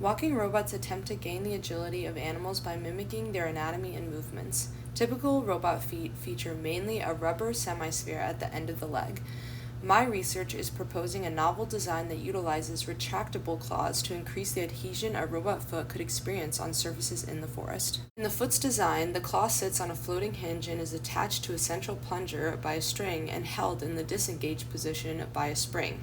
Walking robots attempt to gain the agility of animals by mimicking their anatomy and movements. Typical robot feet feature mainly a rubber semisphere at the end of the leg. My research is proposing a novel design that utilizes retractable claws to increase the adhesion a robot foot could experience on surfaces in the forest. In the foot's design, the claw sits on a floating hinge and is attached to a central plunger by a string and held in the disengaged position by a spring.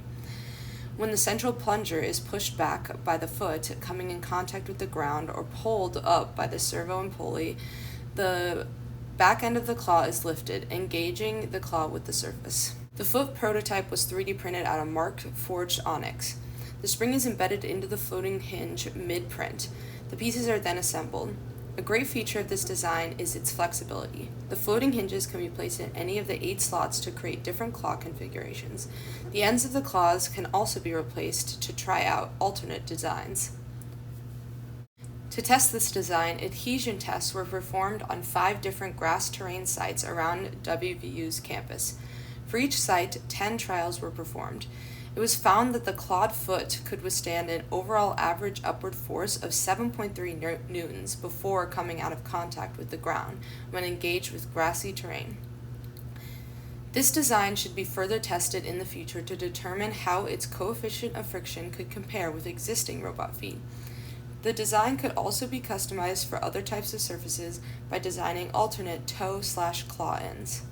When the central plunger is pushed back by the foot coming in contact with the ground or pulled up by the servo and pulley, the back end of the claw is lifted, engaging the claw with the surface. The foot prototype was 3D printed out of Markforged Onyx. The spring is embedded into the floating hinge mid-print. The pieces are then assembled. A great feature of this design is its flexibility. The floating hinges can be placed in any of the 8 slots to create different claw configurations. The ends of the claws can also be replaced to try out alternate designs. To test this design, adhesion tests were performed on 5 different grass terrain sites around WVU's campus. For each site, 10 trials were performed. It was found that the clawed foot could withstand an overall average upward force of 7.3 newtons before coming out of contact with the ground when engaged with grassy terrain. This design should be further tested in the future to determine how its coefficient of friction could compare with existing robot feet. The design could also be customized for other types of surfaces by designing alternate toe/claw ends.